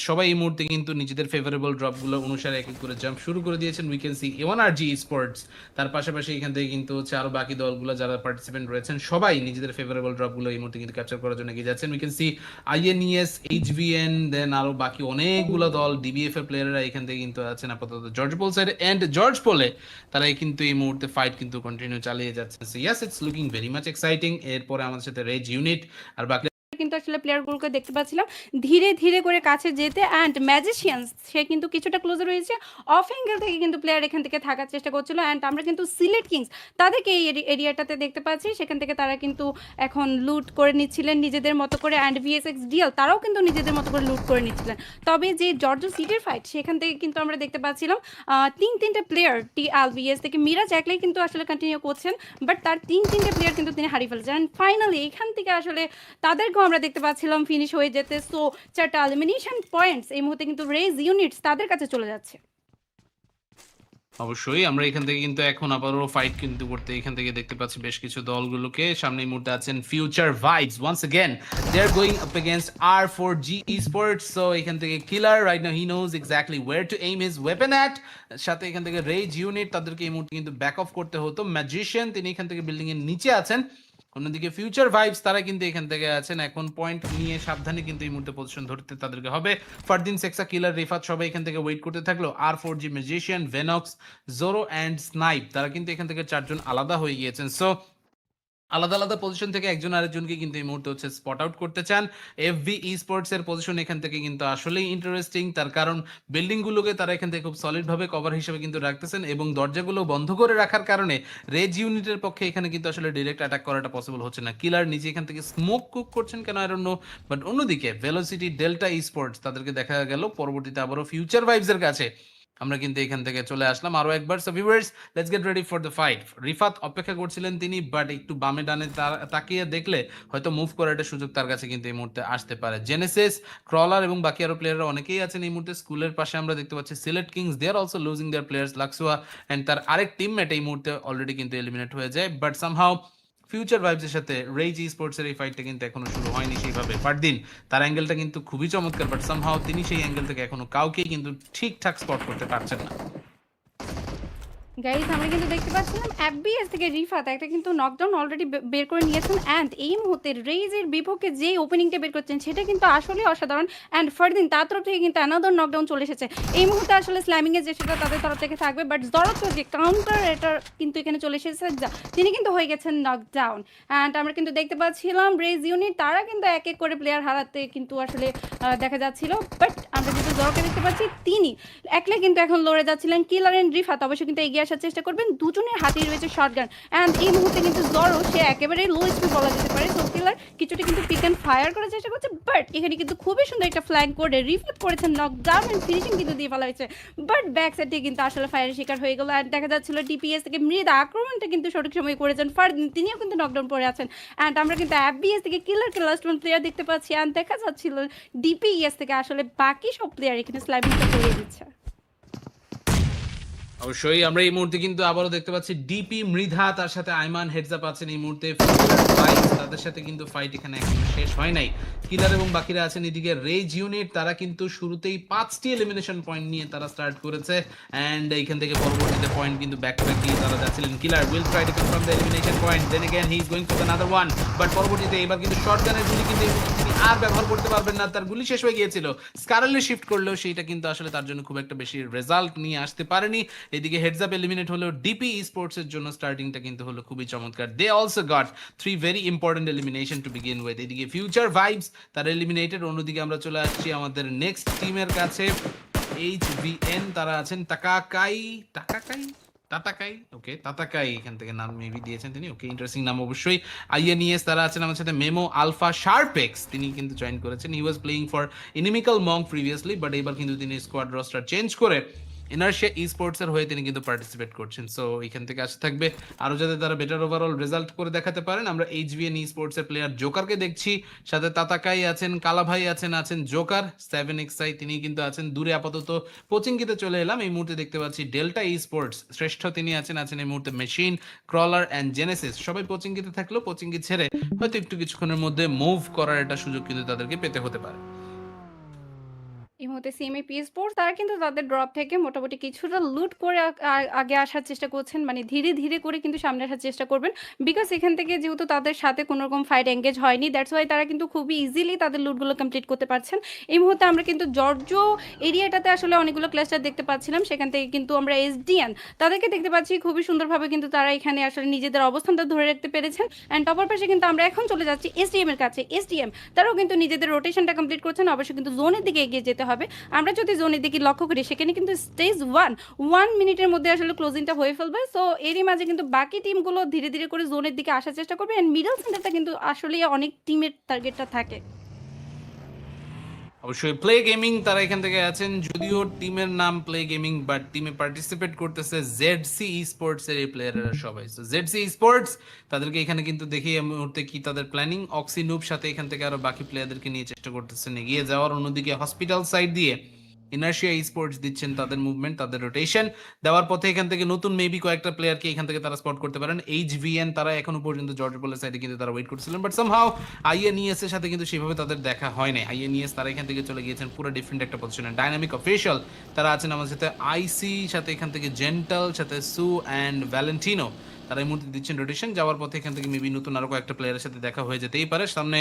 সবাই এই মুহূর্তে কিন্তু নিজেদের ফেভারেবল ড্রপগুলো অনুসারে এক এক করে জাম্প শুরু করে দিয়েছেন। We can C A1RG sports, তার পাশাপাশি এখান থেকে কিন্তু হচ্ছে আরো বাকি দলগুলো যারা পার্টিসিপেন্ট রয়েছেন সবাই নিজেদের ফেভারেবল ড্রপগুলো এই মুহূর্তে কিন্তু ক্যাপচার করার জন্য এগিয়ে যাচ্ছেন। We can C INES, HVN, দেন আরো বাকি অনেকগুলো দল DBF এর প্লেয়াররা এখান থেকে কিন্তু আছেন আপাতত জর্জ পোল সাইড এন্ড জর্জ পোলে তারা কিন্তু এই মুহূর্তে ফাইট কিন্তু কন্টিনিউ চালিয়ে যাচ্ছে। So yes, it's looking very much exciting. এরপরে আমাদের সাথে রেজ ইউনিট আর বাকি কিন্তু আসলে প্লেয়ারগুলোকে দেখতে পাচ্ছিলাম ধীরে ধীরে করে কাছে যেতে, অ্যান্ড ম্যাজিশিয়ান সে কিন্তু কিছুটা ক্লোজার হয়েছে। অফ অ্যাঙ্গেল থেকে কিন্তু প্লেয়ার এখান থেকে থাকার চেষ্টা করছিল, অ্যান্ড আমরা কিন্তু সিলেট কিংস তাদেরকে এই এরিয়াটাতে দেখতে পাচ্ছি। সেখান থেকে তারা কিন্তু এখন লুট করে নিচ্ছিলেন নিজেদের মতো করে, অ্যান্ড VSX DL তারাও কিন্তু নিজেদের মতো করে লুট করে নিচ্ছিলেন। তবে যে জর্জ সিটির ফাইট সেখান থেকে কিন্তু আমরা দেখতে পাচ্ছিলাম তিনটে প্লেয়ার TLVS থেকে মিরাজ একলাই কিন্তু আসলে কন্টিনিউ করছেন, বাট তার তিনটে প্লেয়ার কিন্তু তিনি হারিয়ে ফেলছেন। অ্যান্ড ফাইনালি এখান থেকে আসলে তাদেরকেও আমরা দেখতে পাচ্ছিলাম ফিনিশ হয়ে যেতে। সো 4টা এলিমিনেশন পয়েন্টস এই মুহূর্তে কিন্তু রেজ ইউনিটস তাদের কাছে চলে যাচ্ছে। অবশ্যই আমরা এখান থেকে কিন্তু এখন আবারও ফাইট কিন্তু করতে এখান থেকে দেখতে পাচ্ছি বেশ কিছু দলগুলোকে। সামনে এই মুহূর্তে আছেন future vibes, once again they are going up against R4G esports। So এখান থেকে killer right now he knows exactly where to aim his weapon at. সাথে এখান থেকে রেজ ইউনিট তাদেরকে এই মুহূর্তে কিন্তু ব্যাক অফ করতে হতো। ম্যাজিশিয়ান তিনি এখান থেকে বিল্ডিং এর নিচে আছেন। অন্যদিকে ফিউচার ভাইবস তারা কিন্তু এখান থেকে আছেন এখন পয়েন্ট নিয়ে সাবধানে কিন্তু এই মুহূর্তে পজিশন ধরতে তাদেরকে হবে। ফারদিন, সেক্সা, কিলার, রিফাত সবাই এখান থেকে ওয়েট করতে থাকলো। R4G, ম্যাজিশিয়ান, ভেনক্স, জোরো অ্যান্ড স্নাইপ তারা কিন্তু এখান থেকে চারজন আলাদা হয়ে গিয়েছেন। সো আলাদা আলাদা পজিশন থেকে একজন আরেকজনকে কিন্তু এই মুহূর্তে হচ্ছে স্পট আউট করতে চান। FV স্পোর্টস এর পজিশন এখান থেকে কিন্তু আসলেই ইন্টারেস্টিং, তার কারণ বিল্ডিং গুলোকে তারা এখান থেকে খুব সলিড ভাবে কভার হিসেবে কিন্তু রাখতেছেন এবং দরজাগুলো বন্ধ করে রাখার কারণে রেজ ইউনিটের পক্ষে এখানে কিন্তু আসলে ডিরেক্ট অ্যাটাক করাটা পসিবল হচ্ছে না। কিলার নিজে এখান থেকে স্মোক কুক করছেন কেন আই ডোন্ট নো, বাট অন্যদিকে ভেলোসিটি, ডেল্টা স্পোর্টস তাদেরকে দেখা গেল পরবর্তীতে আবারও ফিউচার ভাইবস এর কাছে আমরা কিন্তু এখান থেকে চলে আসলাম আরো একবার। So viewers, let's get ready for the fight. Rifat অপেক্ষা করছিলেন তিনি, বাট একটু বামে ডানে তাকিয়ে দেখলে হয়তো মুভ করার একটা সুযোগ তার কাছে কিন্তু এই মুহূর্তে আসতে পারে। জেনেসিস, ক্রলার এবং বাকি আরো প্লেয়াররা অনেকেই আছেন এই মুহূর্তে। স্কুলের পাশে আমরা দেখতে পাচ্ছি Sylhet kings, they are also losing their players. লাক্সুয়া এন্ড তার আরেক টিমমেট এই মুহূর্তে অলরেডি কিন্তু এলিমিনেট হয়ে যায়, বাট সামহাউ ফিউচার ভাইবসের সাথে রেজ স্পোর্টস এর এই ফাইটটা কিন্তু এখনো শুরু হয়নি সেইভাবে। ফারদিন তার অ্যাঙ্গেলটা কিন্তু খুবই চমৎকার, বাট সামহাউ তিনি সেই অ্যাঙ্গেল থেকে এখনো কাউকেই কিন্তু ঠিকঠাক স্পট করতে পারছেন না। গাইস আমরা কিন্তু দেখতে পাচ্ছিলাম FBS থেকে রিফাত একটা কিন্তু নকডাউন অলরেডি বের করে নিয়েছেন, অ্যান্ড এই মুহূর্তে রেজের বিপক্ষে যে ওপেনিংটা বের করছেন সেটা কিন্তু আসলে অসাধারণ। অ্যান্ড ফারদিন তার তরফ থেকে কিন্তু অ্যানাদার নকডাউন চলে এসেছে। এই মুহূর্তে আসলে স্ল্যামিং এর যেটা তাদের তরফ থেকে থাকবে, বাট জরত যে কাউন্টার এটা কিন্তু এখানে চলে এসেছে, তিনি কিন্তু হয়ে গেছেন নকডাউন। অ্যান্ড আমরা কিন্তু দেখতে পাচ্ছিলাম রেজ ইউনিট তারা কিন্তু এক এক করে প্লেয়ার হারাতে কিন্তু আসলে দেখা যাচ্ছিল, বাট আমরা যেহেতু জরকে দেখতে পাচ্ছি তিনি একলে কিন্তু এখন লড়ে যাচ্ছিলেন। কিলার এন্ড রিফাত অবশ্যই কিন্তু এগিয়ে আসার চেষ্টা করবেন, দুজনের হাতেই রয়েছে শটগান। অ্যান্ড এই মুহূর্তে কিন্তু জরো সে একেবারে লো স্পি বলা যেতে পারে। সো কিলার কিছুটা কিন্তু পিক অ্যান্ড ফায়ার করার চেষ্টা করছে, বাট এখানে কিন্তু খুবই সুন্দর একটা ফ্ল্যাঙ্ক করে রিফাত করেছেন নকডাউন এন্ড ফিনিশিং কিন্তু দিয়ে ফেলা হয়েছে, বাট ব্যাক সাইড থেকে কিন্তু আসলে ফায়ারের শিকার হয়ে গেল। অ্যান্ড দেখা যাচ্ছিল DPS থেকে মৃদা আক্রমণটা কিন্তু সঠিক সময় করেছেন ফারদিন, তিনিও কিন্তু নকডাউন পড়ে আছেন। অ্যান্ড আমরা কিন্তু FBS থেকে কিলারকে লাস্ট ওয়ান প্লেয়ার দেখতে পাচ্ছি, অ্যান্ড দেখা যাচ্ছিল DPS থেকে আসলে বাকি সব প্লেয়ার এখানে স্লাইভিংটা করে দিচ্ছে। অবশ্যই আমরা এই মুহূর্তে কিন্তু আবারও দেখতে পাচ্ছি ডিপি, মৃধা, তার সাথে আইমান হেডস আপ আছেন এই মুহূর্তে। তাদের সাথে কিন্তু ফাইট এখানে এখনো শেষ হয় নাই। কিলার এবং বাকিরা আছেন এদিকে রেজ ইউনিট, তারা কিন্তু শুরুতেই 5টি এলিমিনেশন পয়েন্ট নিয়ে তারা স্টার্ট করেছে, এন্ড এইখান থেকে পরবর্তীতে পয়েন্ট কিন্তু ব্যাক টু ব্যাক দিয়ে তারা যাচ্ছিলেন। Killer will try to confirm the elimination point, then again he is going for another one, but পরবর্তীতে এবার কিন্তু শটগানের গুলি কিন্তু তিনি আর ব্যবহার করতে পারবেন না, তার গুলি শেষ হয়ে গিয়েছিল। স্কারলে শিফট করলেও সেইটা কিন্তু আসলে তার জন্য খুব একটা বেশি রেজাল্ট নিয়ে আসতে পারেনি। এদিকে হেডস আপ এলিমিনেট হলো ডিপি স্পোর্টস এর জন্য স্টার্টিংটা কিন্তু হলো খুবই চমৎকার। They also got 3 very important elimination to begin with. এদিকে ফিউচার ভাইবস তার এলিমিনেটেড। অন্যদিকে আমরা চলে আসছি আমাদের নেক্সট টিমের কাছে। HVN তারা আছেন তাতাকাই, ওকে তাতাকাই এখান থেকে নাম মেবি দিয়েছেন তিনি, ওকে ইন্টারেস্টিং নাম অবশ্যই। INES তারা আছেন আমাদের সাথে। মেমো আলফা শার্পেক্স তিনি কিন্তু জয়েন করেছেন। He was playing for inimical monk previously, but এবার কিন্তু তিনি স্কোয়াড রস্টার চেঞ্জ করে ইনার্শিয়া স্পোর্টস এর হয়ে তিনি কিন্তু পার্টিসিপেট করছেন। সো এখান থেকে আসতে থাকবে আরো যাতে তারা বেটার ওভারঅল রেজাল্ট করে দেখাতে পারেন। আমরা HVN স্পোর্টস এর প্লেয়ার জোকারকে দেখছি, সাথে তাতাকাই আছেন, কালাভাই আছেন জোকার, 7XI তিনি কিন্তু আছেন দূরে আপাতত। কোচিংকিতে চলে এলাম, এই মুহূর্তে দেখতে পাচ্ছি ডেল্টা স্পোর্টস শ্রেষ্ঠ তিনি আছেন এই মুহূর্তে মেশিন, ক্রলার এন্ড জেনেসিস সবাই কোচিংকিতে থাকলেও কোচিংকি ছেড়ে হয়তো একটু কিছুক্ষণের মধ্যে মুভ করার একটা সুযোগ কিন্তু তাদেরকে পেতে হতে পারে। এই মুহূর্তে সিএমএপি স্পোর্টস তারা কিন্তু তাদের ড্রপ থেকে মোটামুটি কিছুটা লুট করে আগে আসার চেষ্টা করছেন। মানে ধীরে, ধীরে করে কিন্তু সামনে আসার চেষ্টা করবেন। বিকজ এখান থেকে যেহেতু তাদের সাথে কোনো রকম ফাইট এঙ্গেজ হয়নি, দ্যাটস ওয়াই তারা কিন্তু খুবই ইজিলি তাদের লুটগুলো কমপ্লিট করতে পারছেন। এই মুহূর্তে আমরা কিন্তু জর্জো এরিয়াটাতে আসলে অনেকগুলো ক্লাস্টার দেখতে পাচ্ছিলাম। সেখান থেকে কিন্তু আমরা এসডিএন তাদেরকে দেখতে পাচ্ছি খুবই সুন্দরভাবে কিন্তু তারা এখানে আসলে নিজেদের অবস্থানটা ধরে রাখতে পেরেছেন। অ্যান্ড টপার পাশে কিন্তু আমরা এখন চলে যাচ্ছি এসডিএম এর কাছে। এসডিএম তারাও কিন্তু নিজেদের রোটেশনটা কমপ্লিট করছেন। অবশ্যই কিন্তু জোনের দিকে এগিয়ে যেতে হবে। আমরা যদি জোনের দিকে লক্ষ্য করি সেখানে কিন্তু স্টেজ 1 মিনিটের মধ্যে আসলে ক্লোজিংটা হয়ে ফেলবে। সো এরই মাঝে কিন্তু বাকি টিমগুলো ধীরে ধীরে করে জোনের দিকে আসার চেষ্টা করবে। অ্যান্ড মিডল সেন্টারটা কিন্তু আসলে অনেক টিমের টার্গেটটা থাকে। অবশ্যই প্লে গেমিং তারা এখান থেকে আছেন, যদিও টিমের নাম প্লে গেমিং বাট টিমে পার্টিসিপেট করতেছে জেডসি স্পোর্টস এর এই প্লেয়াররা সবাই। সো জেডসি স্পোর্টস তাদেরকে এখানে কিন্তু দেখি এই মুহূর্তে কি তাদের প্ল্যানিং। অক্সি নুব সাথে এখান থেকে আরো বাকি প্লেয়ারদেরকে নিয়ে চেষ্টা করতেছেন এগিয়ে যাওয়ার। অন্যদিকে হসপিটাল সাইড দিয়ে ইনার্শিয়া স্পোর্টস দিচ্ছেন তাদের মুভমেন্ট, তাদের রোটেশন দেওয়ার পথে এখান থেকে নতুন মেবি কয়েকটা প্লেয়ারকে এখান থেকে তারা স্পট করতে পারেন। এইচভিএন তারা এখনো পর্যন্ত জর্জ পোলের সাইডে কিন্তু তারা ওয়েট করছিলেন, বাট সামহাউ আইএনইএস এর সাথে কিন্তু সেভাবে তাদের দেখা হয় না। আইএনইএস তারা এখান থেকে চলে গিয়েছেন পুরো ডিফারেন্ট একটা পজিশনে। ডাইনামিক অফিশিয়াল তারা আছেন আমাদের সাথে, আইসি সাথে এখান থেকে জেন্টাল সাথে সু অ্যান্ড ভ্যালেন্টিনো তারা এই মুহূর্তে দিচ্ছেন রোটেশন। যাওয়ার পথে এখান থেকে মেবি নতুন আরো কয়েকটা প্লেয়ারের সাথে দেখা হয়ে যেতেই পারে। সামনে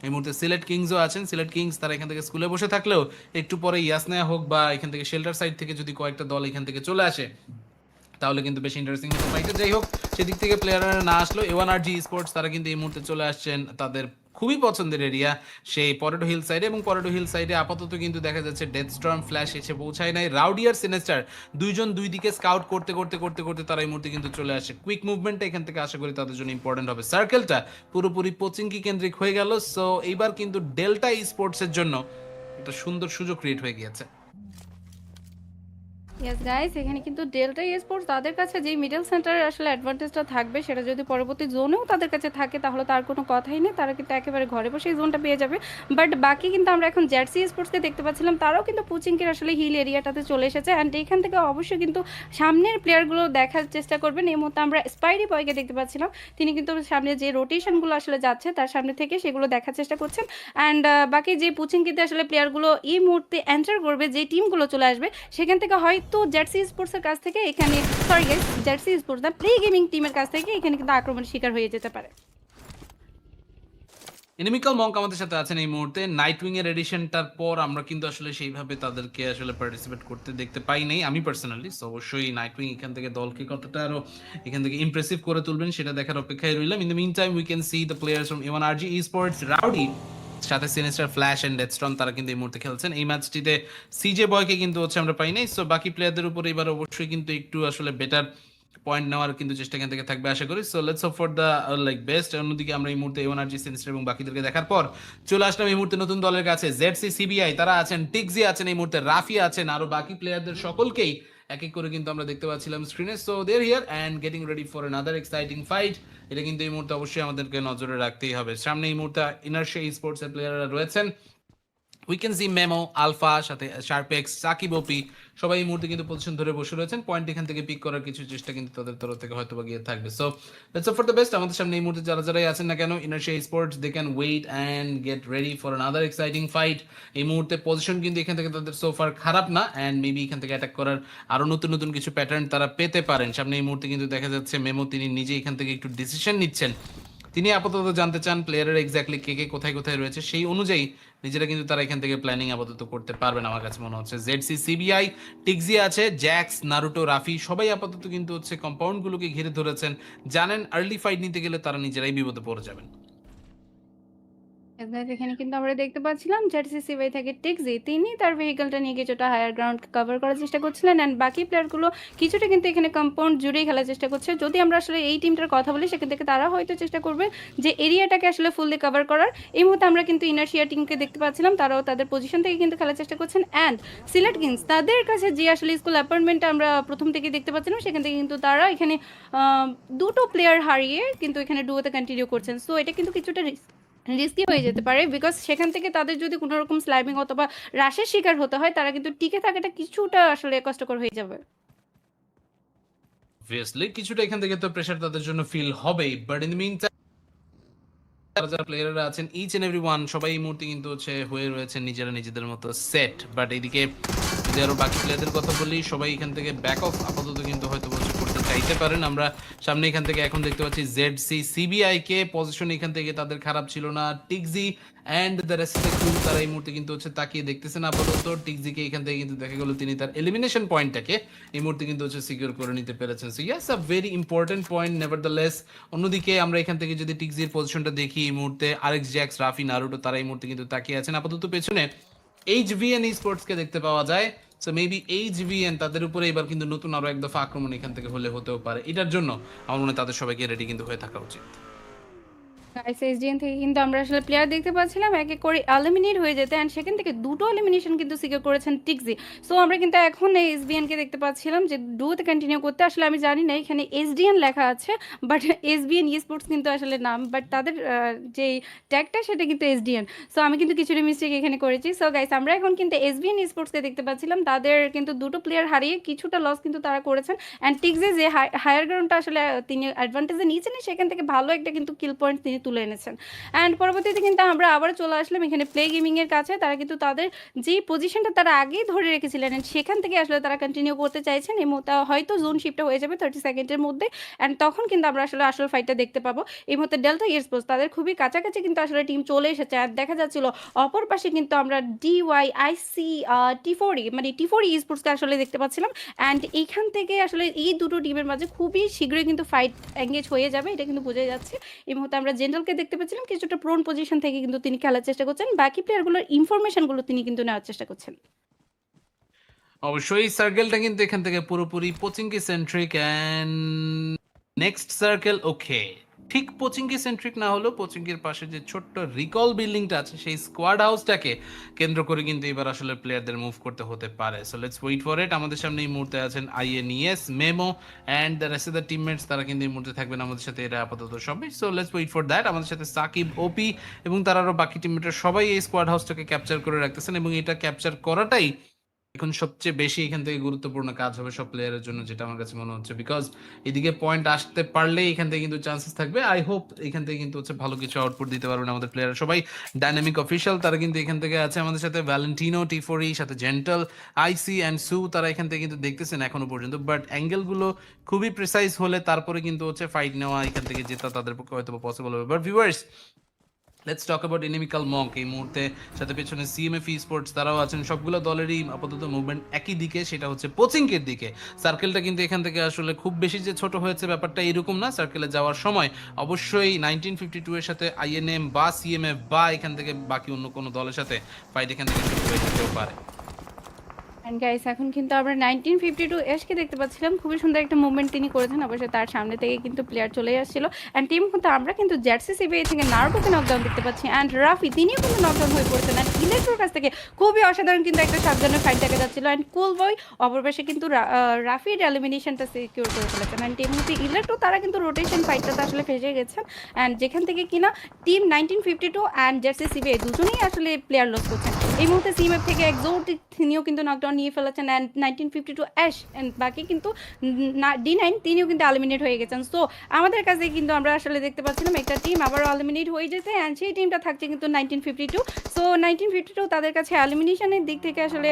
এই মুহূর্তে সিলেট কিংসও আছেন। সিলেট কিংস তারা এখান থেকে স্কুলে বসে থাকলেও একটু পরে ইয়াসনায়া হোক বা এখান থেকে শেল্টার সাইড থেকে যদি কয়েকটা দল এখান থেকে চলে আসে তাহলে কিন্তু বেশি ইন্টারেস্টিং হতে পারে। যাই হোক, সেদিক থেকে প্লেয়াররা না আসলো A1RG স্পোর্টস তারা কিন্তু এই মুহূর্তে চলে আসছেন তাদের খুবই পছন্দের এরিয়া সেই পরেটো হিল সাইডে, এবং পরেটো হিল সাইডে আপাতত কিন্তু দেখা যাচ্ছে ডেথ স্টর্ম ফ্ল্যাশ এসে পৌঁছায় নাই। রাউডি আর সিনেস্টার দুইজন দুই দিকে স্কাউট করতে করতে করতে করতে তারা এই মুহূর্তে কিন্তু চলে আসে। কুইক মুভমেন্টটা এখান থেকে আশা করি তাদের জন্য ইম্পর্টেন্ট হবে। সার্কেলটা পুরোপুরি পোচিংকি কেন্দ্রিক হয়ে গেল। সো এইবার কিন্তু ডেল্টা স্পোর্টসের জন্য একটা সুন্দর সুযোগ ক্রিয়েট হয়ে গিয়েছে। ইয়েস গাইস, এখানে কিন্তু ডেল্টা স্পোর্টস তাদের কাছে যেই মিডল সেন্টারের আসলে অ্যাডভান্টেজটা থাকবে সেটা যদি পরবর্তী জোনেও তাদের কাছে থাকে তাহলে তার কোনো কথাই নেই, তারা কিন্তু একেবারে ঘরে বসে এই জোনটা পেয়ে যাবে। বাট বাকি কিন্তু আমরা এখন জেডসি স্পোর্টসকে দেখতে পাচ্ছিলাম, তারাও কিন্তু পুচিংকের আসলে হিল এরিয়াটাতে চলে এসেছে। অ্যান্ড এখান থেকে অবশ্যই কিন্তু সামনের প্লেয়ারগুলো দেখার চেষ্টা করবেন। এই মুহূর্তে আমরা স্পাইডি বয়কে দেখতে পাচ্ছিলাম, তিনি কিন্তু সামনে যে রোটেশনগুলো আসলে যাচ্ছে তার সামনে থেকে সেগুলো দেখার চেষ্টা করছেন। অ্যান্ড বাকি যে পুচিংকিতে আসলে প্লেয়ারগুলো এই মুহূর্তে এন্টার করবে, যে টিমগুলো চলে আসবে সেখান থেকে হয়তো জেডসি স্পোর্টসের কাছ থেকে এখানে সরি গাইস, জেডসি স্পোর্টস না প্লে গেমিং টিমের কাছ থেকে এখানে কিন্তু আক্রমণের শিকার হয়ে যেতে পারে। এনিমিক্যাল মঙ্ক আমাদের সাথে আছেন এই মুহূর্তে। নাইটউইং এর এডিশনটার পর আমরা কিন্তু আসলে সেইভাবে তাদেরকে আসলে পার্টিসিপেট করতে দেখতে পাই নাই আমি পার্সোনালি। সো অবশ্যই নাইটউইং এখান থেকে দলকে কতটা আরো এখান থেকে ইমপ্রেসিভ করে তুলবেন সেটা দেখার অপেক্ষায় রইলাম। In the mean time we can see the players from A1RG Sports, Rowdy সাথে সিনিস্টার ফ্ল্যাশ এন্ড ডেথস্টর্ম তারা কিন্তু এই মুহূর্তে খেলছেন। এই ম্যাচটিতে সিজে বয়কে কিন্তু হচ্ছে আমরা পাই নাই। সো বাকি প্লেয়ারদের উপর এবার অবশ্যই কিন্তু একটু আসলে বেটার পয়েন্ট নেওয়ার কিন্তু চেষ্টা এখান থেকে থাকবে আশা করি। So let's hope for the like best. অন্যদিকে আমরা এই মুহূর্তে A1RG সিনিস্টার এবং বাকিদেরকে দেখার পর চলে আসলাম এই মুহূর্তে নতুন দলের কাছে। জেডসি সিবিআই তারা আছেন, টিকজি আছেন এই মুহূর্তে, রাফি আছেন, আরো বাকি প্লেয়ারদের সকলকেই এক এক করে কিন্তু আমরা দেখতে পাচ্ছিলাম স্ক্রিনে। So they are here and getting ready for another exciting fight. এটা কিন্তু এই মুহূর্তে অবশ্যই আমাদেরকে নজরে রাখতেই হবে। সামনে এই মুহূর্তে ইনার্শিয়া স্পোর্টস এর প্লেয়াররা রয়েছেন। We can see Memo, Alpha সাথে শার্পেক্স, সাকিব ওপি সবাই এই মুহূর্তে কিন্তু পজিশন ধরে বসে রয়েছেন। পয়েন্ট এখান থেকে পিক করার কিছু চেষ্টা কিন্তু তাদের তরফ থেকে হয়তো বা গিয়ে থাকবে। So let's hope for the best. আমাদের সামনে এই মুহূর্তে যারা যারাই আছেন না কেন, Inertia Sports they can wait and get ready for another exciting fight. এই মুহূর্তে পজিশন কিন্তু এখান থেকে তাদের সোফার খারাপ না, অ্যান্ড মেবি এখান থেকে অ্যাটাক করার আরো নতুন নতুন কিছু প্যাটার্ন তারা পেতে পারেন। সামনে এই মুহূর্তে কিন্তু দেখা যাচ্ছে মেমো তিনি নিজে এখান থেকে একটু ডিসিশন নিচ্ছেন। তিনি আপাতত জানতে চান প্লেয়ারের এক্স্যাক্টলি কে কে কোথায় কোথায় রয়েছে, সেই অনুযায়ী নিজেরা কিন্তু তারা এখান থেকে প্ল্যানিং আপাতত করতে পারবেন আমার কাছে মনে হচ্ছে। জেডসি সিবিআই, টিকজি আছে, জ্যাক্স, নারুটো, রাফি সবাই আপাতত কিন্তু হচ্ছে কম্পাউন্ডগুলোকে ঘিরে ধরেছেন। জানেন আর্লি ফাইট নিতে গেলে তারা নিজেরাই বিপদে পড়ে যাবেন। এখানে কিন্তু আমরা দেখতে পাচ্ছিলাম জেডসি সিবিআই থেকে টিকজি তিনি তার ভেহিকলটা নিয়ে কিছুটা হায়ার গ্রাউন্ড কভার করার চেষ্টা করছিলেন। অ্যান্ড বাকি প্লেয়ারগুলো কিছুটা কিন্তু এখানে কম্পাউন্ড জুড়েই খেলার চেষ্টা করছে। যদি আমরা আসলে এই টিমটার কথা বলি সেখান থেকে তারা হয়তো চেষ্টা করবে যে এরিয়াটাকে আসলে ফুললি কভার করার। এই মুহূর্তে আমরা কিন্তু ইনার্শিয়া টিমকে দেখতে পাচ্ছিলাম, তারাও তাদের পজিশন থেকে কিন্তু খেলার চেষ্টা করছেন। অ্যান্ড সিলেট কিংস তাদের কাছে যে আসলে স্কুল অ্যাপার্টমেন্টটা আমরা প্রথম থেকে দেখতে পাচ্ছিলাম সেখান থেকে কিন্তু তারা এখানে দুটো প্লেয়ার হারিয়ে কিন্তু এখানে ডুয়োতে কন্টিনিউ করছেন। সো এটা কিন্তু কিছুটা রিস্কি হয়ে যেতে পারে, বিকজ সেখান থেকে তাদের যদি কোনো রকম স্লাইমিং অথবা রাশের শিকার হতে হয় তারা কিন্তু টিকে থাকাটা কিছুটা আসলে কষ্টকর হয়ে যাবে। অবভিয়াসলি কিছুটা এখান থেকে তো প্রেশার তাদের জন্য ফিল হবেই, বাট ইন দ্য মিন যারা যারা প্লেয়াররা আছেন ইচ এন্ড এভরি ওয়ান সবাই এই মুহূর্তে কিন্তু হচ্ছে হয়ে রয়েছে নিজেরা নিজেদের মতো সেট, বাট এইদিকে যদি আরো বাকি প্লেয়ারদের কথা বলি সবাই এখান থেকে ব্যাক অফ আপাতত কিন্তু হয়তো বলছে করতে চাইতে পারেন। আমরা সামনে এখান থেকে এখন দেখতে পাচ্ছি জেডসি সিবিআই কে পজিশন এখান থেকে তাদের খারাপ ছিল না, টিকজি and the rest of the crew তারা এই মুহূর্তে কিন্তু হচ্ছে তাকিয়ে দেখতেছেন আপাতত। টিকজি কে এখান থেকে কিন্তু দেখা গেল তিনি তার এলিমিনেশন পয়েন্টটাকে এই মুহূর্তে কিন্তু হচ্ছে সিকিউর করে নিতে পেরেছেন। So yes a very important point nevertheless. অন্যদিকে আমরা এখান থেকে যদি টিকজির পজিশনটা দেখি এই মুহূর্তে আরেক্স জ্যাক্স রাফি নারুটো তারা এই মুহূর্তে কিন্তু তাকিয়ে আছেন আপাতত পেছনে এইচভিএন স্পোর্টস কে দেখতে পাওয়া যায়। সো মেবি এইচভিএন তাদের উপরে এবার কিন্তু নতুন আরো এক দফা আক্রমণ এখান থেকে হলে হতেও পারে, এটার জন্য আমার মনে হয় তাদের সবাইকে রেডি কিন্তু হয়ে থাকা উচিত। গাইস এসডিএন থেকে কিন্তু আমরা আসলে প্লেয়ার দেখতে পাচ্ছিলাম এক এক করে এলিমিনেট হয়ে যেতে, অ্যান্ড সেখান থেকে দুটো এলিমিনেশন কিন্তু সিকিউর করেছেন টিকজি। সো আমরা কিন্তু এখন এসবিএন কে দেখতে পাচ্ছিলাম যে ডুতে কন্টিনিউ করতে। আসলে আমি জানি না এখানে এসডিএন লেখা আছে, বাট এসবিএন স্পোর্টস কিন্তু আসলে নাম, বাট তাদের যেই ট্যাগটা সেটা কিন্তু এসডিএন। সো আমি কিন্তু কিছুটা মিস্টেক এখানে করেছি। সো গাইস আমরা এখন কিন্তু এসবিএন স্পোর্টসকে দেখতে পাচ্ছিলাম, তাদের কিন্তু দুটো প্লেয়ার হারিয়ে কিছুটা লস কিন্তু তারা করেছেন, অ্যান্ড টিকজি যে হায়ার গ্রাউন্ডটা আসলে তিনি অ্যাডভান্টেজে নিয়েছেন সেখান থেকে ভালো একটা কিন্তু কিল পয়েন্ট তিনি তুলে এনেছেন। অ্যান্ড পরবর্তীতে কিন্তু আমরা আবার চলে আসলাম এখানে প্লে গেমিংয়ের কাছে। তারা কিন্তু তাদের যে পজিশনটা তারা আগেই ধরে রেখেছিলেন and সেখান থেকে আসলে তারা কন্টিনিউ করতে চাইছেন। এই মুহূর্তে হয়তো জোন শিফটটা হয়ে যাবে 30 সেকেন্ডের মধ্যে, অ্যান্ড তখন কিন্তু আমরা আসলে আসল ফাইটটা দেখতে পাবো। এই মুহূর্তে ডেল্টা স্পোর্টস তাদের খুবই কাছাকাছি কিন্তু আসলে টিম চলে এসেছে, আর দেখা যাচ্ছিল অপর পাশে কিন্তু আমরা ডিওয়াইআইসি টি4ই মানে টি4ই স্পোর্টসকে আসলে দেখতে পাচ্ছিলাম। অ্যান্ড এইখান থেকে আসলে এই দুটো টিমের মাঝে খুবই শীঘ্রই কিন্তু ফাইট এঙ্গেজ হয়ে যাবে, এটা কিন্তু বোঝা যাচ্ছে। এই মুহূর্তে আমরা জেনারেলকে দেখতে পাচ্ছিলাম কিছুটা প্রোন পজিশন থেকে কিন্তু তিনি খেলার চেষ্টা করছেন, বাকি প্লেয়ারগুলোর ইনফরমেশনগুলো তিনি কিন্তু নেওয়ার চেষ্টা করছেন। অবশ্যই সার্কেলটা কিন্তু এখান থেকে পুরোপুরি Pochinki centric and next circle okay ঠিক পোচিংকি সেন্ট্রিক না হলেও পোচিংকির পাশে যে ছোট্ট রিকল বিল্ডিংটা আছে সেই স্কোয়াড হাউসটাকে কেন্দ্র করে কিন্তু এবার আসলে প্লেয়ারদের মুভ করতে হতে পারে। So let's wait for it. আমাদের সামনে এই মুহূর্তে আছেন INES memo and the rest of the teammates, তারা কিন্তু এই মুহূর্তে থাকবেন আমাদের সাথে, এরা আপাতত সবাই। So let's wait for that. আমাদের সাথে সাকিব ওপি এবং তার আরও বাকি টিমমেটরা সবাই এই স্কোয়াড হাউসটাকে ক্যাপচার করে রাখতেছেন, এবং এটা ক্যাপচার করাটাই এখন সবচেয়ে বেশি এখান থেকে গুরুত্বপূর্ণ কাজ হবে সব প্লেয়ারের জন্য, যেটা আমার কাছে মনে হচ্ছে। বিকজ এদিকে পয়েন্ট আসতে পারলে এখান থেকে কিন্তু চান্সেস থাকবে। আই হোপ এখান থেকে কিন্তু হচ্ছে ভালো কিছু আউটপুট দিতে পারবেন আমাদের প্লেয়ার সবাই। ডাইনামিক অফিসিয়াল তারা কিন্তু এখান থেকে আছে আমাদের সাথে, ভ্যালেন্টিনো টি4ই সাথে জেন্টাল আইসি অ্যান্ড সু তারা এখান থেকে কিন্তু দেখতেছেন এখনো পর্যন্ত, বাট অ্যাঙ্গেলগুলো খুবই প্রিসাইজ হলে তারপরে কিন্তু হচ্ছে ফাইট নেওয়া এখান থেকে জেতা তাদের পক্ষে হয়তো পসিবল হবে। But viewers let's talk about inimical monk. এই মুহূর্তে সাথে পেছনে সিএমএফ স্পোর্টস তারাও আছেন, সবগুলো দলেরই আপাতত মুভমেন্ট একই দিকে, সেটা হচ্ছে পোচিংকের দিকে। সার্কেলটা কিন্তু এখান থেকে আসলে খুব বেশি যে ছোট হয়েছে ব্যাপারটা এরকম না। সার্কেলে যাওয়ার সময় অবশ্যই 1952 এর সাথে আইএনএম বা সিএমএফ বা এখান থেকে বাকি অন্য কোনো দলের সাথে ফাইট এখান থেকে শুরু হয়ে যেতেও পারে। অ্যান্ড গাইস এখন কিন্তু আমরা 1952 এসকে দেখতে পাচ্ছিলাম, খুবই সুন্দর একটা মুভমেন্ট তিনি করেছেন। অবশ্যই তার সামনে থেকে কিন্তু প্লেয়ার চলে আসছিল, অ্যান্ড টিম কিন্তু আমরা কিন্তু জার্সি সিবিআই থেকে নারুটোকে নকডাউন দেখতে পাচ্ছি, অ্যান্ড রাফি তিনিও কিন্তু নকডাউন হয়ে পড়েছেন। অ্যান্ড ইলেকট্রোর কাছ থেকে খুবই অসাধারণ কিন্তু একটা সাবধানের ফাইট দেখা যাচ্ছিল, অ্যান্ড কুল বয় অপর পাশে কিন্তু রাফির এলিমিনেশনটা সিকিউর করে ফেলেছেন। অ্যান্ড টিম হচ্ছে ইলেকট্রো তারা কিন্তু রোটেশন ফাইটটাতে আসলে ফেসে গেছেন, অ্যান্ড যেখান থেকে কিনা টিম 1952 অ্যান্ড জার্সি সিবিআই দুজনেই আসলে প্লেয়ার লস করছেন। এই মুহূর্তে সিএমএফ থেকে এক্সোটিক তিনিও কিন্তু নকডাউন নিয়ে ফেলেছেন, অ্যান্ড 1952 অ্যাশ অ্যান্ড বাকি কিন্তু D9 তিনিও কিন্তু এলিমিনেট হয়ে গেছেন। সো আমাদের কাছে কিন্তু আমরা আসলে দেখতে পাচ্ছিলাম একটা টিম আবারও এলিমিনেট হয়ে যেতে, অ্যান্ড সেই টিমটা থাকছে কিন্তু 1952। সো 1952 তাদের কাছে এলিমিনেশনের দিক থেকে আসলে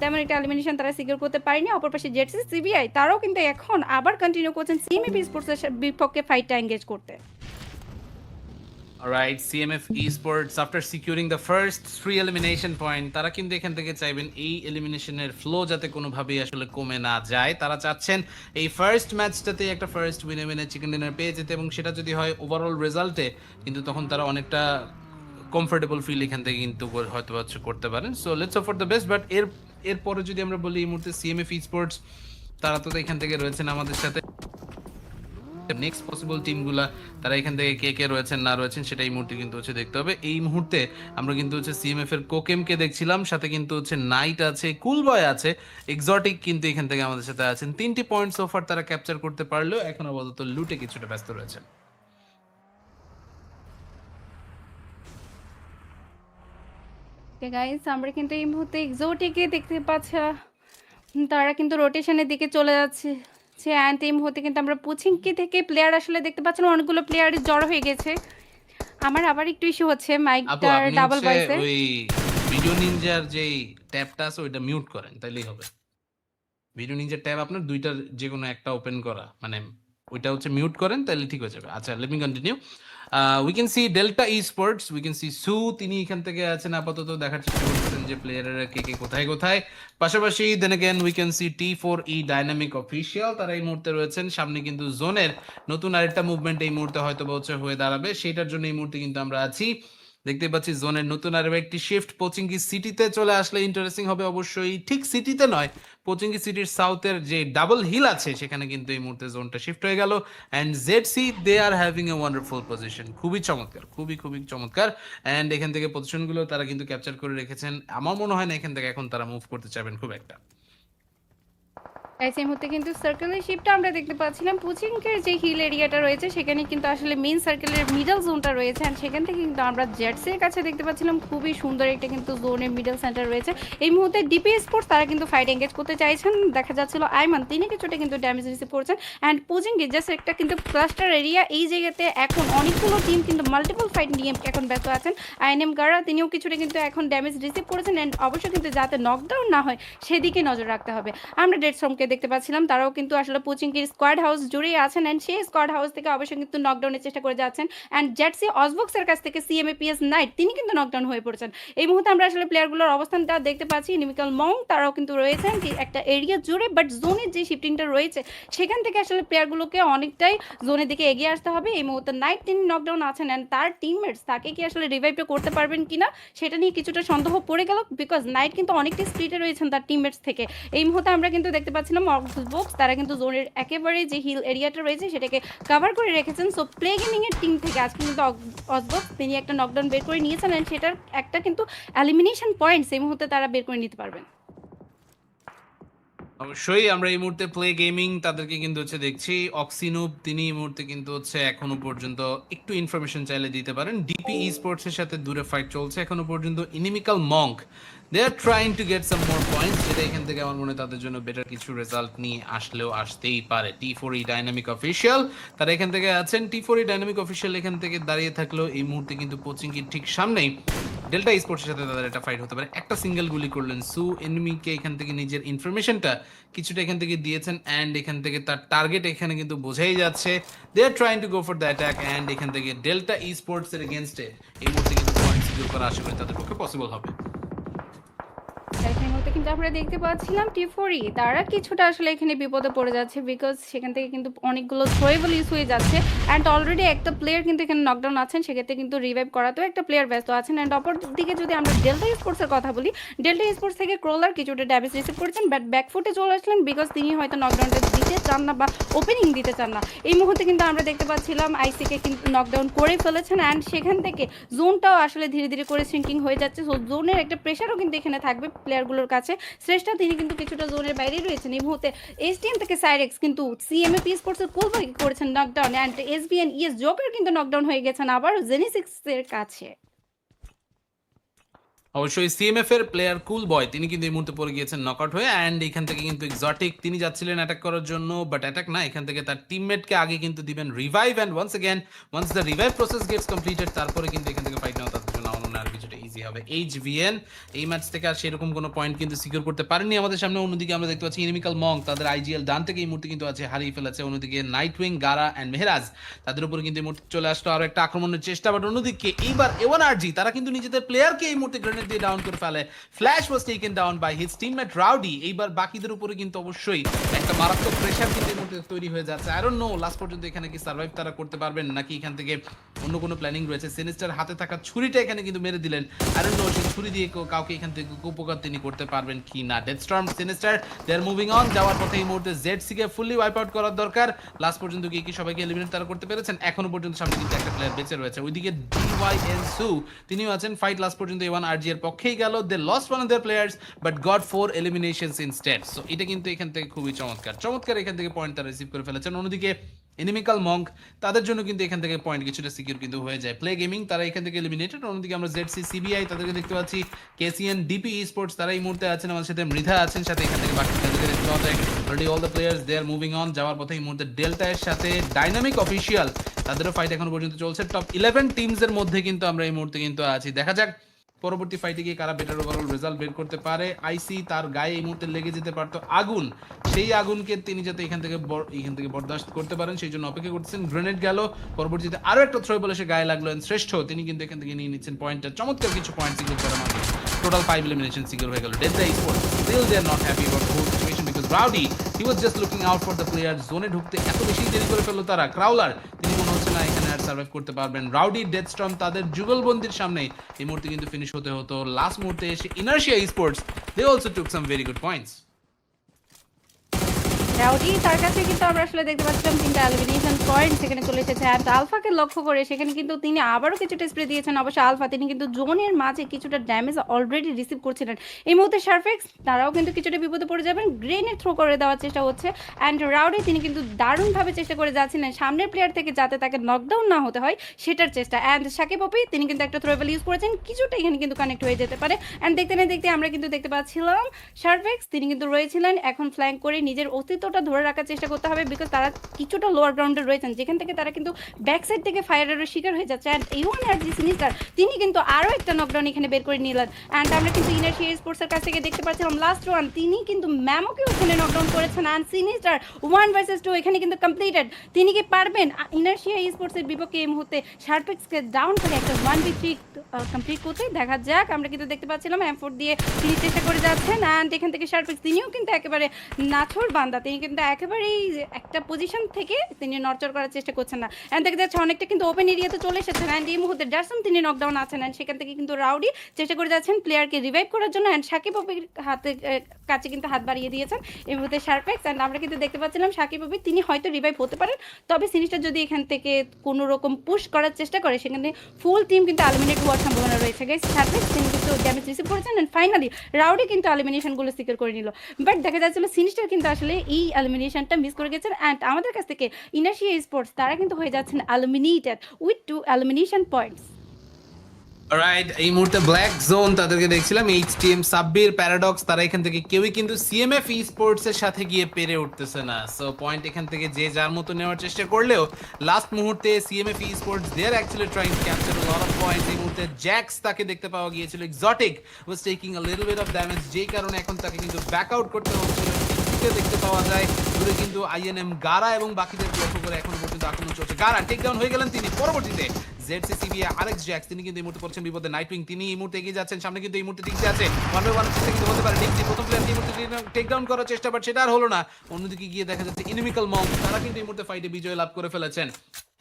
তেমন একটা এলিমিনেশন তারা সিকিউর করতে পারেনি। অপর পাশে জেডসি সিবিআই তারাও কিন্তু এখন আবার কন্টিনিউ করছেন সিএমএফ স্পোর্টসের বিপক্ষে ফাইটটা এঙ্গেজ করতে। Alright, CMF Esports after securing the first 3 elimination point, তারা কিন্তু এখান থেকে চাইবেন এই এলিমিনেশনের ফ্লো যাতে কোনোভাবেই আসলে কমে না যায়। তারা চাচ্ছেন এই ফার্স্ট ম্যাচটাতে একটা ফার্স্ট উইনে চিকেন ডিনার পেয়ে যেতে, এবং সেটা যদি হয় ওভারঅল রেজাল্টে, কিন্তু তখন তারা অনেকটা কমফোর্টেবল ফিল এখান থেকে কিন্তু হয়তো করতে পারেন। So let's hope for the best. But এরপরে যদি আমরা বলি এই মুহূর্তে CMF Esports তারা তো এখান থেকে রয়েছেন আমাদের সাথে, নেক্সট পসিবল টিমগুলা তারা এখান থেকে কে কে রয়েছেন না রয়েছেন সেটা এই মুহূর্তে কিন্তু হচ্ছে দেখতে হবে। এই মুহূর্তে আমরা কিন্তু হচ্ছে সিএমএফ এর কোকেমকে দেখছিলাম, সাথে কিন্তু হচ্ছে নাইট আছে, কুল বয় আছে, এক্সোটিক কিন্তু এখান থেকে আমাদের সাথে আছেন। 3টি পয়েন্ট সোফার তারা ক্যাপচার করতে পারলেও এখন আপাতত লুটে কিছুটা ব্যস্ত রয়েছেন। গাইস আমরা কিন্তু এই মুহূর্তে এক্সোটিকে দেখতে পাচ্ছি, তারা কিন্তু রোটেশনের দিকে চলে যাচ্ছে। অ্যান্ড এই মুহূর্তে কিন্তু আমরা পুচিংকি থেকে প্লেয়ার আসলে দেখতে পাচ্ছিলাম, অনেকগুলো প্লেয়ার জড়ো হয়ে গেছে। আমার আবার একটু ইস্যু হচ্ছে আপু মাইকটার আপনি ডাবল হচ্ছে ভয়েসে। ওই ভিডিও নিনজার যেই ট্যাবটা আছে ওইটা মিউট করেন তাইলেই হবে। ভিডিও নিনজার ট্যাব আপনার ২ টার যেকোনো একটা ওপেন করা। মানে ওইটা হচ্ছে মিউট করেন তাইলে ঠিক হয়ে যাবে। আচ্ছা let me continue. We can C delta esports, we can C সু তিনি এখান থেকে আছেন আপাতত দেখার চেষ্টা করতেছেন যে প্লেয়াররা কে কোথায়। পাশাপাশি then again we can see T4E Dynamic Official তারা এই মুহূর্তে রয়েছেন। সামনে কিন্তু জোনের নতুন আরেকটা মুভমেন্ট এই মুহূর্তে হয়তোবা হচ্ছে হয়ে দাঁড়াবে। সেটার জন্য এই মুহূর্তে কিন্তু আমরা আছি। দেখতে পাচ্ছি জোনের নতুন আরো একটি শিফট পোচিংকি সিটিতে চলে আসলে ইন্টারেস্টিং হবে অবশ্যই। ঠিক সিটিতে নয়, পোচিংকি সিটির সাউথের যে ডাবল হিল আছে সেখানে কিন্তু এই মুহূর্তে জোনটা শিফট হয়ে গেল। And ZC they are having a wonderful position, খুবই চমৎকার, খুবই চমৎকার। অ্যান্ড এখান থেকে পজিশনগুলো তারা কিন্তু ক্যাপচার করে রেখেছেন। আমার মনে হয় না এখান থেকে এখন তারা মুভ করতে চাইবেন খুব একটা। গাইস এই মুহূর্তে কিন্তু সার্কেলের শিপটা আমরা দেখতে পাচ্ছিলাম। পুচিংকের যে হিল এরিয়াটা রয়েছে সেখানে কিন্তু আসলে মেইন সার্কেলের মিডল জোনটা রয়েছে, অ্যান্ড সেখান থেকে কিন্তু আমরা জেটসের কাছে দেখতে পাচ্ছিলাম খুবই সুন্দর একটা কিন্তু জোনের মিডল সেন্টার রয়েছে। এই মুহূর্তে ডিপি স্পোর্টস তারা কিন্তু ফাইট এঙ্গেজ করতে চাইছেন। দেখা যাচ্ছিল আইমান তিনি কিছুটা কিন্তু ড্যামেজ রিসিভ করছেন, অ্যান্ড পুচিংকে জাস্ট একটা কিন্তু ক্লাস্টার এরিয়া। এই জায়গাতে এখন অনেকগুলো টিম কিন্তু মাল্টিপল ফাইট নিয়ে এখন ব্যস্ত আছেন। আইএনএম গারা তিনিও কিছুটা কিন্তু এখন ড্যামেজ রিসিভ করেছেন, অ্যান্ড অবশ্যই কিন্তু যাতে নকডাউন না হয় সেদিকে নজর রাখতে হবে। আমরা ডেডস্টর্মকে দেখতে পাচ্ছিলাম তারাও কিন্তু আসলে পুচিংকির স্কোয়াড হাউস জুড়েই আছেন, অ্যান্ড সেই স্কোয়াড হাউস থেকে অবশ্যই কিন্তু নকডাউনের চেষ্টা করে যাচ্ছেন। অ্যান্ড জেটসি অসবক্সের কাছ থেকে CMAPS নাইট তিনি কিন্তু নকডাউন হয়ে পড়েছেন। এই মুহূর্তে আমরা আসলে প্লেয়ারগুলোর অবস্থানটা দেখতে পাচ্ছি। নিমিক্যাল মং তারাও কিন্তু রয়েছেন একটা এরিয়া জুড়ে, বাট জোনের যে শিফটিংটা রয়েছে সেখান থেকে আসলে প্লেয়ারগুলোকে অনেকটাই জোনের দিকে এগিয়ে আসতে হবে। এই মুহূর্তে নাইট তিনি নকডাউন আছেন, অ্যান্ড তার টিমমেটস তাকে কি আসলে রিভাইভটা করতে পারবেন কিনা সেটা নিয়ে কিছুটা সন্দেহ পড়ে গেল, বিকজ নাইট কিন্তু অনেকটাই স্প্লিটে রয়েছেন তার টিমমেটস থেকে। এই মুহূর্তে আমরা কিন্তু দেখতে পাচ্ছিলাম অক্সবক্স তারা কিন্তু জোনের একেবারে যে হিল এরিয়াটা রয়েছে সেটাকে কভার করে রেখেছেন। সো প্লে গেমিং এর টিম থেকে আজকে কিন্তু অক্সবক্স তিনি একটা নকডাউন বের করে নিয়েছেন, এন্ড সেটার একটা কিন্তু এলিমিনেশন পয়েন্ট এই মুহূর্তে তারা বের করে নিতে পারবেন। অবশ্যই আমরা এই মুহূর্তে প্লে গেমিং তাদেরকে কিন্তু হচ্ছে দেখছি। অক্সিনুব তিনি এই মুহূর্তে কিন্তু হচ্ছে এখনো পর্যন্ত একটু ইনফরমেশন চাইলে দিতে পারেন। ডিপি ই স্পোর্টস এর সাথে দূরে ফাইট চলছে এখনো পর্যন্ত। Inimical monk they are trying to get some more points, যেটা এখান থেকে আমার মনে হয় তাদের জন্য বেটার কিছু রেজাল্ট নিয়ে আসলেও আসতেই পারে। T4E ডাইনামিক অফিসিয়াল তারা এখান থেকে আছেন। T4E ডাইনামিক অফিসিয়াল এখান থেকে দাঁড়িয়ে থাকলেও এই মুহূর্তে কিন্তু পোচিংকির ঠিক সামনেই ডেল্টা স্পোর্টসের সাথে তাদের একটা ফাইট হতে পারে। একটা সিঙ্গেল গুলি করলেন সু, এনিমিকে এখান থেকে নিজের ইনফরমেশনটা কিছুটা এখান থেকে দিয়েছেন, অ্যান্ড এখান থেকে তার টার্গেট এখানে কিন্তু বোঝাই যাচ্ছে। They are trying to go for the attack, and এখান থেকে ডেল্টা ই স্পোর্টস এর এগেইনস্টে এই মুহূর্তে কিন্তু পয়েন্ট সিকিউর করা আশা করি তাদের পক্ষে পসিবল হবে। এই মুহূর্তে কিন্তু আমরা দেখতে পাচ্ছিলাম T4E তারা কিছুটা আসলে এখানে বিপদে পড়ে যাচ্ছে, বিকজ সেখান থেকে কিন্তু অনেকগুলো থ্রোয়েবল ইউজ হয়ে যাচ্ছে, অ্যান্ড অলরেডি একটা প্লেয়ার কিন্তু এখানে নকডাউন আছেন, সেক্ষেত্রে কিন্তু রিভাইভ করাতেও একটা প্লেয়ার ব্যস্ত আছেন। অ্যান্ড অপর দিকে যদি আমরা ডেল্টা স্পোর্টসের কথা বলি, ডেল্টা স্পোর্টস থেকে ক্রোলার কিছুটা ড্যামেজ রিসিভ করেছেন, বাট ব্যাকফুটে চলে আসলেন বিকজ তিনি হয়তো নকডাউনটা দিতে চান না বা ওপেনিং দিতে চান না। এই মুহূর্তে কিন্তু আমরা দেখতে পাচ্ছিলাম আইসিকে কিন্তু নকডাউন করে ফেলেছেন, অ্যান্ড সেখান থেকে জোনটাও আসলে ধীরে ধীরে করে সিঙ্কিং হয়ে যাচ্ছে। সো জোনের একটা প্রেশারও কিন্তু এখানে থাকবে প্লেয়ারগুলোর কাছে। শ্রেষ্ঠা তিনি কিন্তু কিছুটা জোনের বাইরে রয়েছেন। এই মুহূর্তে এসটিএম থেকে সাইরেক্স কিন্তু CMAP স্পোর্টসের কুলবাই করেছেন knockdown, and SBN ES Joker কিন্তু নকডাউন হয়ে গেছেন আবার জেনিসিক্সের কাছে। অবশ্যই সিএমএফ এর প্লেয়ার কুল বয় তিনি কিন্তু এই মুহূর্তে পড়ে গিয়েছেন নকআউট হয়ে, অ্যান্ড এখান থেকে কিন্তু এক্সোটিক তিনি যাচ্ছিলেন অ্যাটাক করার জন্য, বাট অ্যাটাক না, এখান থেকে তার টিমমেটকে আগে কিন্তু দিবেন revive, and once the revive process gets completed তারপরে কিন্তু এখান থেকে ফাইট নেওয়া তাদের জন্য আমার মনে হয় আর কিছুটা ইজি হবে। HVN এই ম্যাচ থেকে আর সেরকম কোনো পয়েন্ট কিন্তু সিকিউর করতে পারেনি আমাদের সামনে। অন্যদিকে আমরা দেখতে পাচ্ছি ইনিমিক্যাল মং তাদের IGL ডান থেকে এই মুহূর্তে কিন্তু আছে হারিয়ে ফেলেছে। অন্যদিকে নাইটউইং, গারা অ্যান্ড মেহরাজ তাদের উপর কিন্তু এই মুহূর্তে চলে আসলো আরো একটা আক্রমণের চেষ্টা, বাট অন্যদিকে এইবার A1RG তারা কিন্তু নিজেদের প্লেয়ারকে এই মুহূর্তে গ্রেনেড দিয়ে ডাউন করে ফেলে। Flash was taken down by his teammate Rowdy. এইবার বাকিদের উপরে কিন্তু অবশ্যই একটা মারাত্মক প্রেশার কিন্তু এই মুহূর্তে তৈরি হয়ে যাচ্ছে। আই ডোন্ট নো লাস্ট পর্যন্ত এখানে কি সার্ভাইভ তারা করতে পারবেন নাকি এখান থেকে অন্য কোনো প্ল্যানিং রয়েছে। সিনিস্টার হাতে থাকা ছুরিটা এখানে কিন্তু মেরে দিলেন। আই ডোন্ট নো সেই ছুরি দিয়ে কাউকে এখান থেকে উপকার তিনি করতে পারবেন কি না। Deathstorm, sinister they are moving on. যাওয়ার পথে এই মুহূর্তে ZC কে ফুললি ওয়াইপ আউট করার দরকার। লাস্ট পর্যন্ত কি সবাইকে এলিমিনেট তারা করতে পেরেছেন? এখনো পর্যন্ত সামনে কিন্তু একটা প্লেয়ার বেঁচে রয়েছে। ওইদিকে DYN সু তিনিও আছেন। ফাইট লাস্ট পর্যন্ত A1RG এর পক্ষেই গেল। They lost one of their players but got 4 eliminations instead. So এটা কিন্তু এখান থেকে খুবই চমৎকার এখান থেকে পয়েন্ট তারা রিসিভ করে ফেলেছেন। অন্যদিকে এনিমিক্যাল মঙ্ক তাদের জন্য কিন্তু এখান থেকে পয়েন্ট কিছুটা সিকিউর কিন্তু হয়ে যায়। প্লে গেমিং তারা এখান থেকে এলিমিনেটেড। অন্যদিকে আমরা জেডসি সিবিআই তাদেরকে দেখতে পাচ্ছি, কেসিএন ডিপি স্পোর্টস তারা এই মুহূর্তে আছেন, আমাদের সাথে মৃধা আছেন, সাথে এখান থেকে বাকি তাদেরকে দেখতে পাওয়া যায়। Already all the players they are moving on, যাওয়ার পথে এই মুহূর্তে ডেল্টা এর সাথে ডাইনামিক অফিসিয়াল তাদেরও ফাইট এখনো পর্যন্ত চলছে। টপ 11 টিমস এর মধ্যে কিন্তু আমরা এই মুহূর্তে কিন্তু আছি। দেখা যাক পরবর্তী ফাইটে গিয়ে কারা বেটার ওভারঅল রেজাল্ট বের করতে পারে। আইসি তার গায়ে এই মুহূর্তে লেগে যেতে পারতো আগুন, সেই আগুনকে তিনি যাতে এখান থেকে বরদাস্ত করতে পারেন সেই জন্য অপেক্ষা করতেছেন। গ্রেনেড গেল, পরবর্তীতে আরো একটা থ্রো বলে সে গায়ে লাগলো, শ্রেষ্ঠ তিনি কিন্তু এখান থেকে নিয়ে নিচ্ছেন পয়েন্টটা। চমৎকার কিছু পয়েন্ট সিকিউর করার মাধ্যমে টোটাল 5 এলিমিনেশন সিকিউর হয়ে গেল। Delta Sports still they are not happy about the whole situation because Rowdy he was just looking out for the player. জোনে ঢুকতে এত বেশি দেরি করে ফেললো তারা। ক্রাউলার তিনি মনে হচ্ছে না এখানে আর সার্ভাইভ করতে পারবেন। রাউডি ডেথস্টর্ম তাদের যুগলবন্দির সামনে এই মুহূর্তে কিন্তু ফিনিশ হতে হতো। লাস্ট মুহূর্তে এসে Inertia Sports they also took some very good points. Rowdy তার কাছে কিন্তু আমরা আসলে দেখতে পাচ্ছিলাম 3টা এলিমিনেশন পয়েন্ট সেখানে চলে এসেছে। অ্যান্ড আলফাকে লক্ষ্য করে সেখানে কিন্তু তিনি আবারও কিছুটা স্প্রে দিয়েছেন। অবশ্য আলফা তিনি কিন্তু জোনের মাঝে কিছুটা ড্যামেজ অলরেডি রিসিভ করছিলেন। এই মুহূর্তে শারফেক্স তারাও কিন্তু কিছুটা বিপদে পড়ে যাবেন, গ্রেনেড থ্রো করে দেওয়ার চেষ্টা হচ্ছে। অ্যান্ড রাউডি তিনি কিন্তু দারুণভাবে চেষ্টা করে যাচ্ছিলেন সামনের প্লেয়ার থেকে যাতে তাকে নকডাউন না হতে হয় সেটার চেষ্টা। অ্যান্ড সাকিব অপি তিনি কিন্তু একটা থ্রোয়েবল ইউজ করেছেন, কিছুটা এখানে কিন্তু কানেক্ট হয়ে যেতে পারে। অ্যান্ড দেখতে না দেখতে আমরা কিন্তু দেখতে পাচ্ছিলাম শারফেক্স তিনি কিন্তু রয়েছিলেন এখন ফ্ল্যাঙ্ক করে নিজের অস্তিত্বটা ধরে রাখার চেষ্টা করতে হবে বিকজ তারা কিছুটা লোয়ার গ্রাউন্ডে রয়েছেন যেখান থেকে তারা কিন্তু ব্যাক সাইড থেকে ফায়ারের শিকার হয়ে যাচ্ছে। অ্যান্ড ইউন আর জি সিনিস্টার তিনি কিন্তু আরও একটা নকডাউন এখানে বের করে নিলেন। অ্যান্ড আমরা কিন্তু ইনার্শিয়া স্পোর্টসের কাছ থেকে দেখতে পাচ্ছিলাম লাস্ট ওয়ান তিনি কিন্তু ম্যামোকে ওখানে নকডাউন করেছেন। অ্যান্ড সিনিস্টার 1 ভার্সেস 2 এখানে কিন্তু কমপ্লিটেড। তিনি কি পারবেন ইনার্শিয়া স্পোর্টসের বিপক্ষে এই মুহূর্তে শারপেক্সকে ডাউন করে একটা 1v3 কমপ্লিট করতে? দেখা যাক। আমরা কিন্তু দেখতে পাচ্ছিলাম M4 দিয়ে তিনি চেষ্টা করে যাচ্ছেন। অ্যান্ড এখান থেকে শারপেক্স তিনিও কিন্তু একেবারে নাছোড় বান্দা, তিনি কিন্তু একেবারেই একটা পজিশন থেকে তিনি নড়চড় করার চেষ্টা করছেন না। অ্যান্ড দেখা যাচ্ছে অনেকটা কিন্তু ওপেন এরিয়াতে চলে এসেছেন। অ্যান্ড এই মুহূর্তে ডারসাম তিনি নকডাউন আছেন। অ্যান্ড সেখান থেকে কিন্তু রাউডি চেষ্টা করে যাচ্ছেন প্লেয়ারকে রিভাইভ করার জন্য। অ্যান্ড সাকিব অপির কাছে কিন্তু হাত বাড়িয়ে দিয়েছেন এই মুহূর্তে শারপেক্স। অ্যান্ড আমরা কিন্তু দেখতে পাচ্ছিলাম সাকিব অপি তিনি হয়তো রিভাইভ হতে পারেন, তবে সিনিসটা যদি এখান থেকে কোনো রকম পুশ করার চেষ্টা করে সেখানে ফুল টিম কিন্তু এলিমিনেট হওয়ার সম্ভাবনা রয়েছে। গাইস শারপেক্স তিনি কিন্তু ড্যামেজ রিসিভ করেছেন। অ্যান্ড ফাইনালি রাউডি কিন্তু এলিমিনেশনগুলো সিকিউর করে নিল। বাট দেখা যাচ্ছিল সিনিস্টার কিন্তু আসলে এই এলিমিনেশনটা মিস করে গেছেন। অ্যান্ড আমাদের কাছ থেকে ইনার্শিয়া স্পোর্টস তারা কিন্তু হয়ে যাচ্ছেন eliminated with 2 elimination points. Right, এই মুহূর্তে ব্ল্যাক জোন তাদেরকে দেখছিলাম, এইচটিএম সাব্বির প্যারাডক্স তারা এখান থেকে কেউই কিন্তু সিএমএফ ই স্পোর্টস এর সাথে গিয়ে পেরে উঠতেছে না। সো পয়েন্ট এখান থেকে যে যার মতো নেওয়ার চেষ্টা করলেও লাস্ট মুহূর্তে CMF E Sports they are actually trying to capture a lot of points. এই মুহূর্তে জ্যাক্স তাকে দেখতে পাওয়া গিয়েছিল, Exotic was taking a little bit of damage, যেই কারণে এখন তাকে কিন্তু ব্যাক আউট করতে হচ্ছিল। দেখতে পাওয়া যায় দূরে কিন্তু আইএনএম গারা এবং বাকিদের লক্ষ্য করে এখনো পর্যন্ত আক্রমণ চলছে। গারা টেক ডাউন হয়ে গেলেন তিনি। পরবর্তীতে জেডসিসিবি আরএক্স জ্যাক্স তিনি কিন্তু এই মুহূর্তে পড়ছেন বিপদে। নাইটউইং তিনি এই মুহূর্তে এগিয়ে যাচ্ছেন, সামনে কিন্তু এই মুহূর্তে টিকতে আছে। 1v1 চেষ্টা কিন্তু হতে পারে। ডিক্সি প্রথম প্লেয়ারকে এই মুহূর্তে টেক ডাউন করার চেষ্টা, বাট সেটা আর হলো না। অন্যদিকে গিয়ে দেখা যাচ্ছে ইনিমিক্যাল মঙ্ক তারা কিন্তু এই মুহূর্তে ফাইটে বিজয় লাভ করে ফেলেছেন।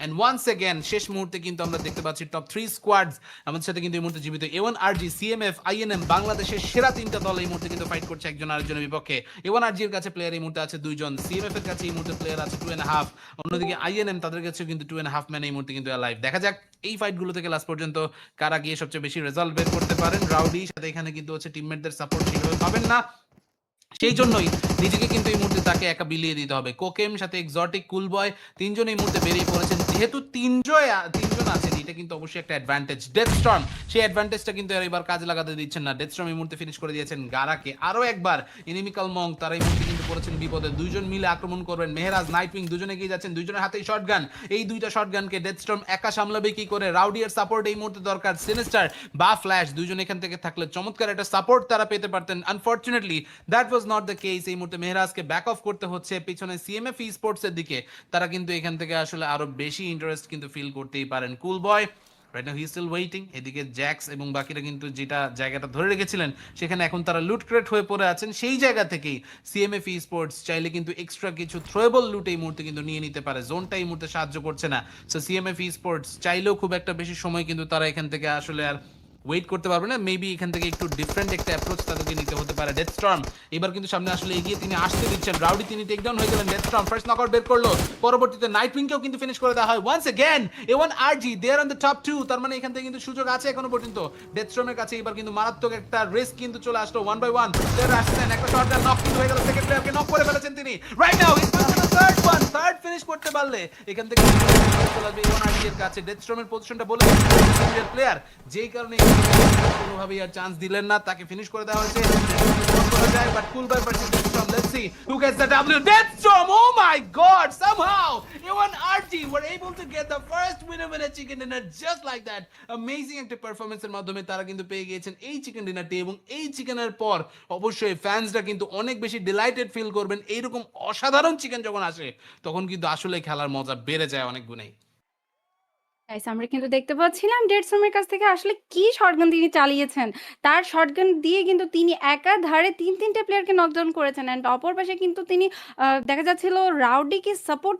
And once again শেষ মুহূর্তে কিন্তু আমরা দেখতে পাচ্ছি টপ 3 স্কোয়াডস আমাদের সাথে কিন্তু এই মুহূর্তে জীবিত। A1RG, সিএমএফ, আইএনএম বাংলাদেশের সেরা 3টা দল এই মুহূর্তে কিন্তু ফাইট করছে একজন আরেকজনের বিপক্ষে। A1RG এর কাছে প্লেয়ার এই মুহূর্তে আছে 2 জন, সিএমএফ এর কাছে এই মুহূর্তে প্লেয়ার আছে 2.5, অন্যদিকে আইএনএম তাদের কাছে কিন্তু 2.5 ম্যান এই মুহূর্তে কিন্তু অ্যালাইভ। দেখা যাক এই ফাইটগুলো থেকে লাস্ট পর্যন্ত কারা গিয়ে সবচেয়ে বেশি রেজাল্ট বের করতে পারেন। রাউডি সাথে এখানে কিন্তু হচ্ছে টিমমেটদের সাপোর্ট সেভাবে পাবেন না, সেই জন্যই নিজেকে কিন্তু এই মুহূর্তে তাকে একা বিলিয়ে দিতে হবে। কোকেম সাথে এক্সোটিক কুলবয় তিনজন এই মুহূর্তে বেরিয়ে পড়েছেন। যেহেতু তিনজন আছেন এটা কিন্তু অবশ্যই একটা অ্যাডভান্টেজ। ডেথস্টর্ম সেই অ্যাডভান্টেজটা কিন্তু এবার কাজে লাগাতে দিচ্ছেন না। ডেথস্টর্ম এই মুহূর্তে ফিনিশ করে দিয়েছেন গারাকে। আরো একবার ইনিমিক্যাল মঙ্ক তারা এই মুহূর্তে কিন্তু পড়েছেন বিপদে। দুইজন মিলে আক্রমণ করবেন। মেহরাজ, নাইটউইং দুজনে এগিয়ে যাচ্ছেন, দুইজনের হাতেই শটগান। এই দুইটা শটগানকে ডেথস্টর্ম একা সামলাবে কি করে? রাউডি এর সাপোর্ট এই মুহূর্তে দরকার। সিনিস্টার বা ফ্ল্যাশ দুইজন এখান থেকে থাকলে চমৎকার একটা সাপোর্ট তারা পেতে পারতেন। Unfortunately that was not the case. এই মুহূর্তে মেহরাজকে ব্যাক অফ করতে হচ্ছে পিছনে সিএমএফ ই স্পোর্টস এর দিকে। তারা কিন্তু এখান থেকে আসলে আরো বেশি ইন্টারেস্ট কিন্তু ফিল করতেই পারেন। Cool boy right now he is still waiting. এদিকে জ্যাক্স এবং বাকিরা কিন্তু যেটা জায়গাটা ধরে রেখেছিলেন সেখানে এখন তারা লুট ক্রেট হয়ে পড়ে আছেন। সেই জায়গা থেকেই সিএমএফ ই স্পোর্টস চাইলে কিন্তু এক্সট্রা কিছু থ্রোয়েবল লুট এই মুহূর্তে কিন্তু নিয়ে নিতে পারে। জোনটা এই মুহূর্তে সাহায্য করছে না। সো সিএমএফ ই স্পোর্টস চাইলেও খুব একটা বেশি সময় কিন্তু তারা এখান থেকে আসলে আর ওয়েট করতে পারবে না। মেবি এখান থেকে একটু ডিফারেন্ট একটা অ্যাপ্রোচ তাদেরকে নিতে হতে পারে। ডেথস্টর্ম এবার কিন্তু সামনে আসলে এগিয়ে তিনি আসতে দিচ্ছেন। রাউডি তিনি টেক ডাউন হয়ে গেলেন। ডেথস্টর্ম ফার্স্ট নকআউট বের করলো, পরবর্তীতে নাইটউইংকেও কিন্তু ফিনিশ করে দেওয়া হয়। Once again A1RG they are on the top 2, তার মানে এখান থেকে কিন্তু সুযোগ আছে এখনো পর্যন্ত। ডেথস্টর্মের কাছে এবার কিন্তু মারাত্মক একটা রিস্ক কিন্তু চলে আসলো। 1 বাই 1 প্লেয়ার আসছেন, একটা শটগান নক কিন্তু হয়ে গেল। সেকেন্ড প্লেয়ারকে নক করে ফেলেছেন তিনি। রাইট নাও থার্ড ফিনিশ করতে পারলে এখান থেকে চলে আসবে A1RG এর কাছে। ডেথস্টর্মের পজিশনটা বলে প্লেয়ার, যেই কারণে কোনোভাবেই আর চান্স দিলেন না, তাকে ফিনিশ করে দেওয়া হয়েছে। করা যায়, but coolboy versus deathstorm, let's see who gets the W। Deathstorm, oh my god, somehow A1RG were able to get the first winner chicken dinner just like that. Amazing একটা পারফরম্যান্সের মাধ্যমে তারা কিন্তু পেয়ে গিয়েছেন এই চিকেন ডিনারটি, এবং এই চিকেনের পর অবশ্যই ফ্যান্সরা কিন্তু অনেক বেশি ডিলাইটেড ফিল করবেন। এইরকম অসাধারণ চিকেন যখন আসে তখন কিন্তু আসলে খেলার মজা বেড়ে যায় অনেক গুণেই। গাইস আমরা কিন্তু দেখতে পাচ্ছিলাম ডেডসমের কাছ থেকে আসলে কি শটগান তিনি চালিয়েছেন। তার শটগান দিয়ে কিন্তু তিনি একাধারে ৩-৩ টে প্লেয়ারকে নকডাউন করেছেন। অ্যান্ড অপর পাশে কিন্তু তিনি দেখা যাচ্ছিল রাউডিকে সাপোর্ট